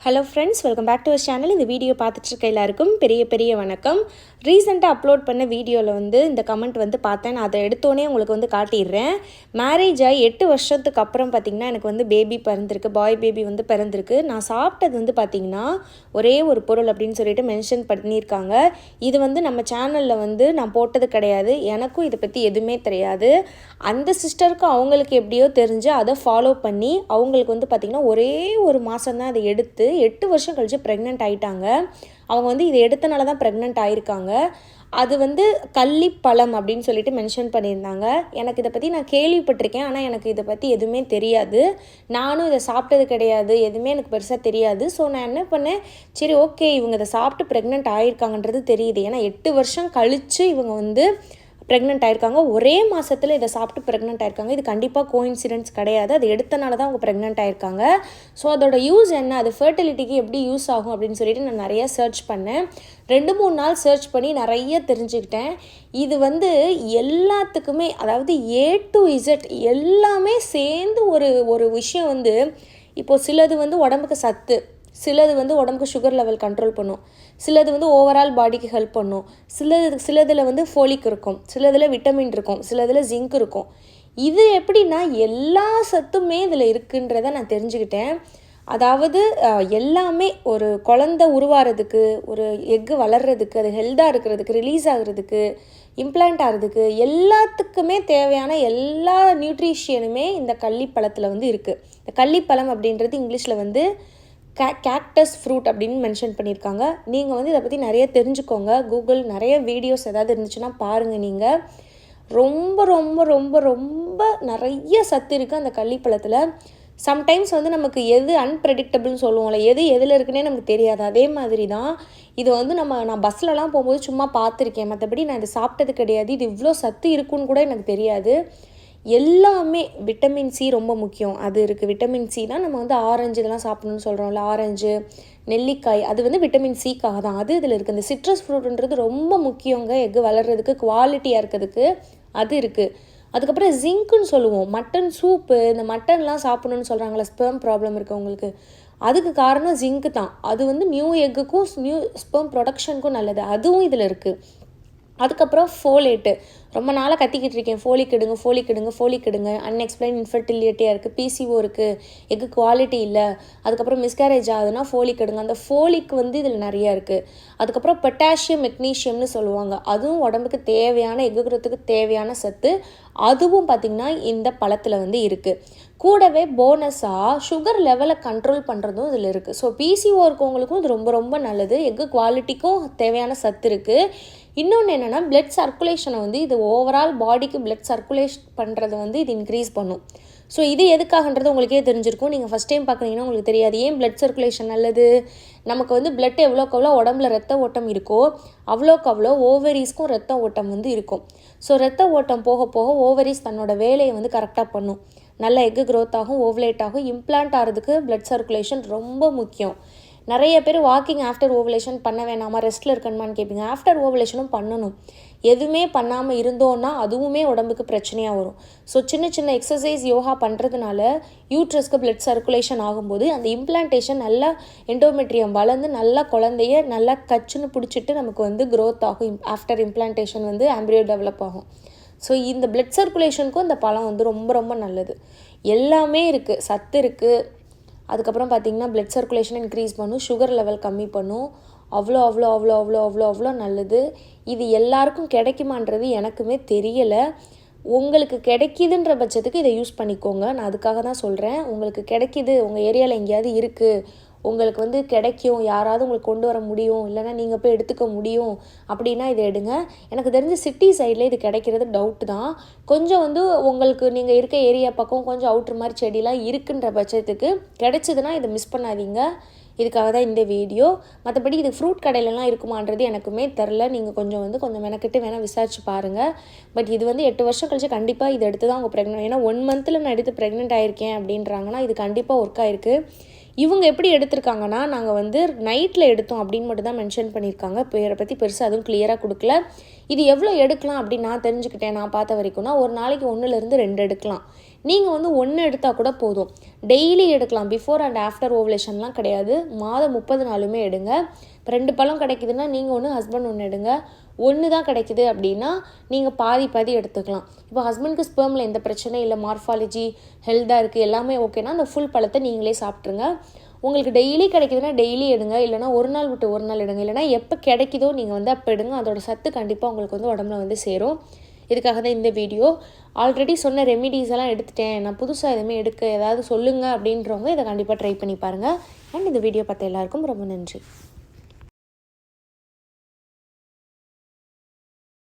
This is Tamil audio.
Hello friends, welcome back to our channel. இந்த வீடியோ பார்த்துட்டு இருக்க எல்லாருக்கும் பெரிய வணக்கம். ரீசெண்டாக அப்லோட் பண்ண வீடியோவில் இந்த கமெண்ட் பார்த்தேன். நான் அதை எடுத்தோடனே உங்களுக்கு காட்டிடுறேன். மேரேஜ் ஆகி 8 வருஷத்துக்கு அப்புறம் பார்த்திங்கன்னா எனக்கு பேபி பிறந்திருக்கு, பாய் பேபி பிறந்திருக்கு. நான் சாப்பிட்டது பார்த்திங்கன்னா ஒரே ஒரு பொருள் அப்படின்னு சொல்லிட்டு மென்ஷன் பண்ணியிருக்காங்க. இது நம்ம சேனலில் நான் போட்டது கிடையாது. எனக்கும் இதை பற்றி எதுவுமே தெரியாது. அந்த சிஸ்டருக்கு அவங்களுக்கு எப்படியோ தெரிஞ்சு அதை ஃபாலோ பண்ணி அவங்களுக்கு பார்த்திங்கன்னா ஒரே ஒரு மாதம்தான் அதை எடுத்து 8 வருஷம் கழித்து ப்ரெக்னென்ட் ஆகிட்டாங்க. அவங்க இதை எடுத்தனால தான் ப்ரெக்னென்ட் ஆகியிருக்காங்க. அது கள்ளிப்பழம் அப்படின்னு சொல்லிட்டு மென்ஷன் பண்ணியிருந்தாங்க. எனக்கு இதை பற்றி நான் கேள்விப்பட்டிருக்கேன், ஆனால் எனக்கு இதை பற்றி எதுவுமே தெரியாது. நானும் இதை சாப்பிட்டது கிடையாது, எதுவுமே எனக்கு பெருசாக தெரியாது. ஸோ நான் என்ன பண்ணேன், சரி ஓகே இவங்க இதை சாப்பிட்டு ப்ரெக்னென்ட் ஆகியிருக்காங்கன்றது தெரியுது. ஏன்னா 8 வருஷம் கழித்து இவங்க ப்ரெக்னென்ட் ஆகிருக்காங்க. ஒரே மாதத்தில் இதை சாப்பிட்டு ப்ரெக்னென்ட் ஆகிருக்காங்க. இது கண்டிப்பாக கோஇன்சிடென்ஸ் கிடையாது. அது எடுத்தனால தான் அவங்க ப்ரெக்னென்ட் ஆகிருக்காங்க. ஸோ அதோட யூஸ் என்ன, அது ஃபர்டிலிட்டிக்கு எப்படி யூஸ் ஆகும் அப்படின்னு சொல்லிட்டு நான் நிறையா சர்ச் பண்ணேன். 2-3 நாள் சர்ச் பண்ணி நிறைய தெரிஞ்சுக்கிட்டேன். இது எல்லாத்துக்குமே, அதாவது A to Z எல்லாமே சேர்ந்து ஒரு விஷயம் இப்போது சிலது உடம்புக்கு சத்து, சிலது உடம்புக்கு சுகர் லெவல் கண்ட்ரோல் பண்ணும், சிலது ஓவரால் பாடிக்கு ஹெல்ப் பண்ணும், சிலதில் ஃபோலிக் இருக்கும், சிலதில் விட்டமின் இருக்கும், சிலதில் ஜிங்க் இருக்கும். இது எப்படின்னா எல்லா சத்துமே இதில் இருக்குன்றதை நான் தெரிஞ்சுக்கிட்டேன். அதாவது எல்லாமே ஒரு குழந்தை உருவாகிறதுக்கு, ஒரு எக்கு வளர்கிறதுக்கு, அது ஹெல்த்தாக இருக்கிறதுக்கு, ரிலீஸ் ஆகிறதுக்கு, இம்ப்ளான்ட் ஆகிறதுக்கு, எல்லாத்துக்குமே தேவையான எல்லா நியூட்ரிஷியனுமே இந்த கள்ளிப்பழத்தில் இருக்குது. இந்த கள்ளிப்பழம் அப்படின்றது இங்கிலீஷில் கேக்டஸ் ஃப்ரூட் அப்படின்னு மென்ஷன் பண்ணியிருக்காங்க. நீங்கள் இதை பற்றி நிறைய தெரிஞ்சுக்கோங்க. கூகுள் நிறைய வீடியோஸ் ஏதாவது இருந்துச்சுன்னா பாருங்கள். நீங்கள் ரொம்ப ரொம்ப ரொம்ப ரொம்ப நிறைய சத்து இருக்குது அந்த கள்ளிப்பழத்தில். சம்டைம்ஸ் நமக்கு எது அன்பிரெடிக்டபிள்னு சொல்லுவோம்ல, எதில் இருக்குன்னே நமக்கு தெரியாது. அதே மாதிரி தான் இது நான் பஸ்லலாம் போகும்போது சும்மா பார்த்துருக்கேன், மற்றபடி நான் இதை சாப்பிட்டது கிடையாது. இது இவ்வளோ சத்து இருக்குன்னு கூட எனக்கு தெரியாது. எல்லாமே விட்டமின் சி ரொம்ப முக்கியம், அது இருக்குது. விட்டமின் சி தான் நம்ம ஆரஞ்சு இதெல்லாம் சாப்பிடணும்னு சொல்கிறோம்ல, ஆரஞ்சு, நெல்லிக்காய், அது விட்டமின் சிக்காக தான் அது இதில் இருக்குது. இந்த சிட்ரஸ் ஃப்ரூட்ன்றது ரொம்ப முக்கியங்க, எக்கு வளர்கிறதுக்கு, குவாலிட்டியாக இருக்கிறதுக்கு அது இருக்குது. அதுக்கப்புறம் ஜிங்க்குன்னு சொல்லுவோம். மட்டன் சூப்பு, இந்த மட்டன்லாம் சாப்பிடணும்னு சொல்கிறாங்களா, ஸ்பெர்ம் ப்ராப்ளம் இருக்கவங்களுக்கு, அதுக்கு காரணம் ஜிங்க்கு தான். அது நியூ எக்குக்கும் நியூ ஸ்பெர்ம் ப்ரொடக்ஷனுக்கும் நல்லது, அதுவும் இதில் இருக்குது. அதுக்கப்புறம் ஃபோலேட்டு, ரொம்ப நாளாக கத்திக்கிட்டு இருக்கேன், ஃபோலிக் எடுங்க. அன்எக்ஸ்பிளைன் இன்ஃபர்டிலிட்டியாக இருக்குது, PCO இருக்குது, எக்கு குவாலிட்டி இல்லை, அதுக்கப்புறம் மிஸ்கேரேஜ் ஆகுதுன்னா ஃபோலிக் எடுங்க. அந்த ஃபோலிக் இதில் நிறையா இருக்குது. அதுக்கப்புறம் பொட்டாசியம், மெக்னீஷியம்னு சொல்லுவாங்க, அதுவும் உடம்புக்கு தேவையான, எக்குறதுக்கு தேவையான சத்து, அதுவும் பார்த்திங்கன்னா இந்த பழத்தில் இருக்குது. கூடவே போனஸாக சுகர் லெவலை கண்ட்ரோல் பண்ணுறதும் இதில் இருக்குது. ஸோ PCO இருக்கவங்களுக்கும் இது ரொம்ப ரொம்ப நல்லது. எக்கு குவாலிட்டிக்கும் தேவையான சத்து இருக்குது. இன்னொன்று என்னென்னா, பிளட் சர்க்குலேஷனை இது ஓவரால் பாடிக்கு பிளட் சர்க்குலேஷன் பண்ணுறதை இது இன்க்ரீஸ் பண்ணும். ஸோ இது எதுக்காகன்றது உங்களுக்கே தெரிஞ்சிருக்கும். நீங்கள் ஃபஸ்ட் டைம் பார்க்குறீங்கன்னா உங்களுக்கு தெரியாது. ஏன் பிளட் சர்க்குலேஷன் நல்லது, நமக்கு பிளட் எவ்வளோக்கு எவ்வளோ உடம்புல ரத்த ஓட்டம் இருக்கோ அவ்வளோக்கு அவ்வளோ ஓவரீஸ்க்கும் ரத்த ஓட்டம் இருக்கும். ஸோ ரத்த ஓட்டம் போக போக ஓவரீஸ் தன்னோட வேலையை கரெக்டாக பண்ணும். நல்ல எக்கு க்ரோத் ஆகும், ஓவலேட் ஆகும். இம்ப்ளான்ட் ஆகிறதுக்கு பிளட் சர்க்குலேஷன் ரொம்ப முக்கியம். நிறைய பேர் வாக்கிங் ஆஃப்டர் ஓவலேஷன் பண்ண வேணாமா, ரெஸ்ட்டில் இருக்கணுமான்னு கேட்பீங்க. ஆஃப்டர் ஓவலேஷனும் பண்ணணும். எதுவுமே பண்ணாமல் இருந்தோன்னா அதுவுமே உடம்புக்கு பிரச்சனையாக வரும். ஸோ சின்ன சின்ன எக்ஸசைஸ், யோகா பண்ணுறதுனால யூட்ரஸ்க்கு பிளட் சர்க்குலேஷன் ஆகும்போது அந்த இம்ப்ளான்டேஷன் நல்லா எண்டோமெட்ரியம் வளர்ந்து நல்லா குழந்தைய நல்லா கச்சுன்னு பிடிச்சிட்டு நமக்கு க்ரோத் ஆகும். ஆஃப்டர் இம்ப்ளான்டேஷன் ஆம்பிரியோ டெவலப் ஆகும். ஸோ இந்த பிளட் சர்க்குலேஷனுக்கும் இந்த பழம் ரொம்ப ரொம்ப நல்லது. எல்லாமே இருக்குது, சத்து இருக்குது. அதுக்கப்புறம் பார்த்திங்கன்னா பிளட் சர்க்குலேஷன் இன்க்ரீஸ் பண்ணும், சுகர் லெவல் கம்மி பண்ணும். அவ்வளோ அவ்வளோ அவ்வளோ அவ்வளோ அவ்வளோ அவ்வளோ நல்லது. இது எல்லாருக்கும் கிடைக்குமான்றது எனக்குமே தெரியலை. உங்களுக்கு கிடைக்கிதுன்ற பட்சத்துக்கு இதை யூஸ் பண்ணிக்கோங்க. நான் அதுக்காக தான் சொல்கிறேன். உங்களுக்கு கிடைக்கிது, உங்கள் ஏரியாவில் எங்கேயாவது இருக்குது, உங்களுக்கு கிடைக்கும், யாராவது உங்களுக்கு கொண்டு வர முடியும், இல்லைனா நீங்கள் போய் எடுத்துக்க முடியும் அப்படின்னா இதை எடுங்க. எனக்கு தெரிஞ்ச சிட்டி சைடில் இது கிடைக்கிறது டவுட்டு தான். கொஞ்சம் உங்களுக்கு நீங்கள் இருக்க ஏரியா பக்கம் கொஞ்சம் அவுட்ரு மாதிரி செடிலாம் இருக்குன்ற பட்சத்துக்கு கிடைச்சிதுன்னா இதை மிஸ் பண்ணாதீங்க. இதுக்காக தான் இந்த வீடியோ. மற்றபடி இது ஃப்ரூட் கடையிலலாம் இருக்குமான்றது எனக்குமே தெரில. நீங்கள் கொஞ்சம் மெனக்கிட்டு வேணால் விசாரிச்சு பாருங்கள். பட் இது 8 வருஷம் கழிச்சு கண்டிப்பாக இது எடுத்து தான் அவங்க ப்ரெக்னென்ட், ஏன்னா 1 மந்தில் நான் எடுத்து ப்ரெக்னென்ட் ஆகிருக்கேன் அப்படின்றாங்கன்னா இது கண்டிப்பாக ஒர்க் ஆகிருக்கு. இவங்க எப்படி எடுத்திருக்காங்கன்னா, நாங்கள் நைட்டில் எடுத்தோம் அப்படின்னு மட்டும் தான் மென்ஷன் பண்ணியிருக்காங்க. பேரை பற்றி பெருசாக அதுவும் கிளியராக கொடுக்கல. இது எவ்வளோ எடுக்கலாம் அப்படின்னு நான் தெரிஞ்சுக்கிட்டேன். நான் பார்த்த வரைக்கும்னா ஒரு நாளைக்கு 1-2 எடுக்கலாம். நீங்கள் வந்து ஒன்று எடுத்தால் கூட போதும். டெய்லி எடுக்கலாம். பிஃபோர் அண்ட் ஆஃப்டர் ஓவலேஷன்லாம் கிடையாது. மாதம் 30 நாளுமே எடுங்க. இப்போ 2 பழம் கிடைக்குதுன்னா நீங்கள் ஒன்று, ஹஸ்பண்ட் ஒன்று எடுங்க. ஒன்று தான் கிடைக்குது அப்படின்னா நீங்கள் பாதி எடுத்துக்கலாம். இப்போ ஹஸ்பண்டுக்கு ஸ்பெர்மில் எந்த பிரச்சனையும் இல்லை, மார்ஃபாலஜி ஹெல்த்தாக இருக்குது, எல்லாமே ஓகேனா அந்த ஃபுல் பழத்தை நீங்களே சாப்பிட்ருங்க. உங்களுக்கு டெய்லி கிடைக்குதுன்னா டெய்லி எடுங்க, இல்லைனா ஒரு நாள் விட்டு ஒரு நாள் எடுங்க, இல்லைனா எப்போ கிடைக்குதோ நீங்கள் வந்து அப்போ எடுங்க. அதோட சத்து கண்டிப்பாக உங்களுக்கு வந்து உடம்புல வந்து சேரும். இதுக்காக தான் இந்த வீடியோ. ஆல்ரெடி சொன்ன ரெமிடிஸ் எல்லாம் எடுத்துட்டேன், நான் புதுசாக எதுவுமே எடுக்க ஏதாவது சொல்லுங்கள் அப்படின்றவங்க இதை கண்டிப்பாக ட்ரை பண்ணி பாருங்கள். அண்ட் இந்த வீடியோ பார்த்த எல்லாருக்கும் ரொம்ப நன்றி.